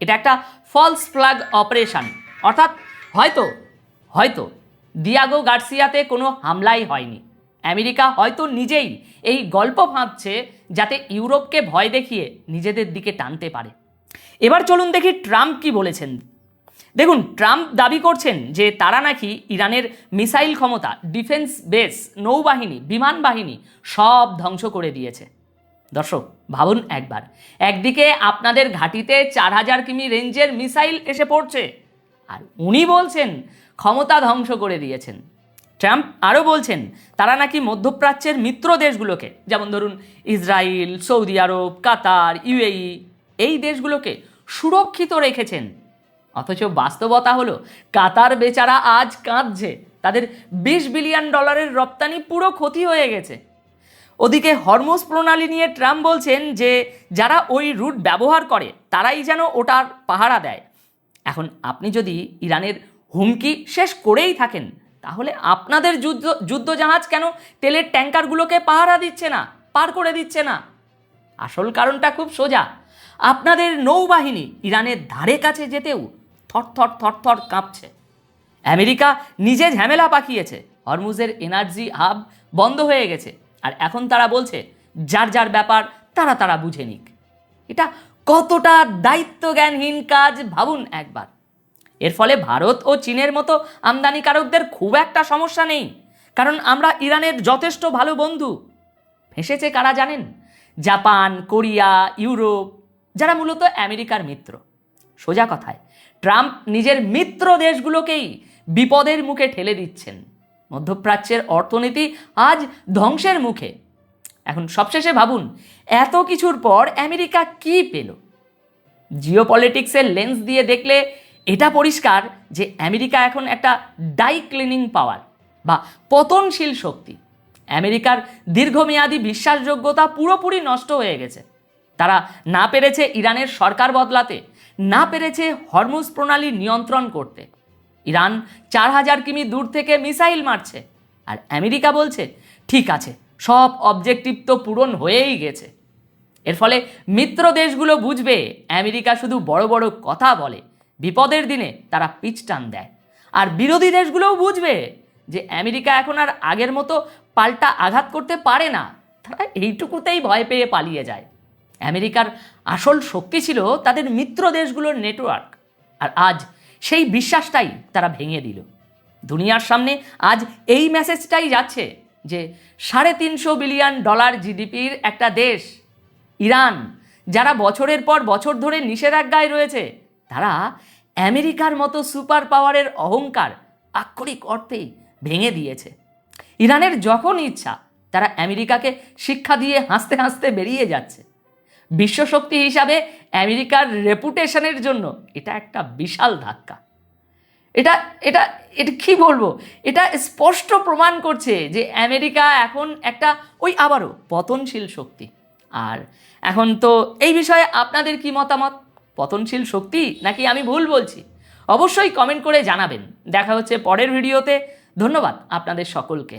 এটা একটা false flag operation, অর্থাৎ হয়তো দিয়াগো গার্সিয়াতে কোনো হামলাই হয়নি। আমেরিকা হয়তো নিজেই এই গল্প ভাবছে যাতে ইউরোপকে ভয় দেখিয়ে নিজেদের দিকে টানতে পারে। এবার চলুন দেখি ট্রাম্প কি বলেছেন। দেখুন, ট্রাম্প দাবি করছেন যে তারা নাকি ইরানের মিসাইল ক্ষমতা, ডিফেন্স বেস, নৌবাহিনী, বিমান বাহিনী সব ধ্বংস করে দিয়েছে। দর্শক ভাবুন একবার, একদিকে আপনাদের ঘাঁটিতে 4000 কিমি রেঞ্জের মিসাইল এসে পড়ছে, আর উনি বলছেন ক্ষমতা ধ্বংস করে দিয়েছেন। ট্রাম্প আরও বলছেন তারা নাকি মধ্যপ্রাচ্যের মিত্র দেশগুলোকে, যেমন ধরুন ইসরায়েল, সৌদি আরব, কাতার, ইউএই, এই দেশগুলোকে সুরক্ষিত রেখেছেন। অথচ বাস্তবতা হলো কাতার বেচারা আজ কাঁদছে, তাদের $20 বিলিয়ন রপ্তানি পুরো ক্ষতি হয়ে গেছে। ওদিকে হরমুজ প্রণালী নিয়ে ট্রাম্প বলছেন যে যারা ওই রুট ব্যবহার করে তারাই যেন ওটার পাহারা দেয়। এখন আপনি যদি ইরানের হুমকি শেষ করেই থাকেন, তাহলে আপনাদের যুদ্ধজাহাজ কেন তেলের ট্যাঙ্কারগুলোকে পাহারা দিচ্ছে না, পার করে দিচ্ছে না? আসল কারণটা খুব সোজা। আপনাদের নৌবাহিনী ইরানের ধারে কাছে যেতেও থরথর কাঁপছে। আমেরিকা নিজে ঝামেলা পাকিয়েছে, হরমুজের এনার্জি হাব বন্ধ হয়ে গেছে, আর এখন তারা বলছে যার যার ব্যাপার তারা বুঝে নিক। এটা কতটা দায়িত্বজ্ঞানহীন কাজ ভাবুন একবার। এর ফলে ভারত ও চীনের মতো আমদানিকারকদের খুব একটা সমস্যা নেই, কারণ আমরা ইরানের যথেষ্ট ভালো বন্ধু। ফেঁসেছে কারা জানেন? জাপান, কোরিয়া, ইউরোপ, যারা মূলত আমেরিকার মিত্র। সোজা কথায় ট্রাম্প নিজের মিত্র দেশগুলোকেই বিপদের মুখে ঠেলে দিচ্ছেন। মধ্যপ্রাচ্যের অর্থনীতি আজ ধ্বংসের মুখে। এখন সবশেষে ভাবুন, এত কিছুর পর আমেরিকা কি পেল? জিওপলিটিক্সের লেন্স দিয়ে দেখলে এটা পরিষ্কার যে আমেরিকা এখন একটা ডাই ক্লিনিং পাওয়ার বা পতনশীল শক্তি। আমেরিকার দীর্ঘমেয়াদী বিশ্বাসযোগ্যতা পুরোপুরি নষ্ট হয়ে গেছে। তারা না পেরেছে ইরানের সরকার বদলাতে, না পেরেছে হরমুজ প্রণালী নিয়ন্ত্রণ করতে। ইরান 4000 কিমি দূর থেকে মিসাইল মারছে, আর আমেরিকা বলছে ঠিক আছে, সব অবজেক্টিভ তো পূরণ হয়েই গেছে। এর ফলে মিত্র দেশগুলো বুঝবে আমেরিকা শুধু বড় বড় কথা বলে, বিপদের দিনে তারা পিছ টান দেয়। আর বিরোধী দেশগুলোও বুঝবে যে আমেরিকা এখন আর আগের মতো পাল্টা আঘাত করতে পারে না, তারা এইটুকুতেই ভয় পেয়ে পালিয়ে যায়। আমেরিকার আসল শক্তি ছিল তাদের মিত্র দেশগুলোর নেটওয়ার্ক, আর আজ সেই বিশ্বাসটাই তারা ভেঙে দিল। দুনিয়ার সামনে আজ এই মেসেজটাই যাচ্ছে যে $350 বিলিয়ন জিডিপির একটা দেশ ইরান, যারা বছরের পর বছর ধরে নিষেধাজ্ঞায় রয়েছে, তারা আমেরিকার মতো সুপার পাওয়ারের অহংকার আক্ষরিক অর্থেই ভেঙে দিয়েছে। ইরানের যখন ইচ্ছা তারা আমেরিকাকে শিক্ষা দিয়ে হাসতে হাসতে বেরিয়ে যাচ্ছে। বিশ্বশক্তি হিসাবে আমেরিকার রেপুটেশনের জন্য এটা একটা বিশাল ধাক্কা। এটা এটা এটা কি বলবো, এটা স্পষ্ট প্রমাণ করছে যে আমেরিকা এখন একটা আবারও পতনশীল শক্তি। আর এখন তো এই বিষয়ে আপনাদের কি মতামত? পতনশীল শক্তি নাকি আমি ভুল বলছি? অবশ্যই কমেন্ট করে জানাবেন। দেখা হচ্ছে পরের ভিডিওতে। ধন্যবাদ আপনাদের সকলকে।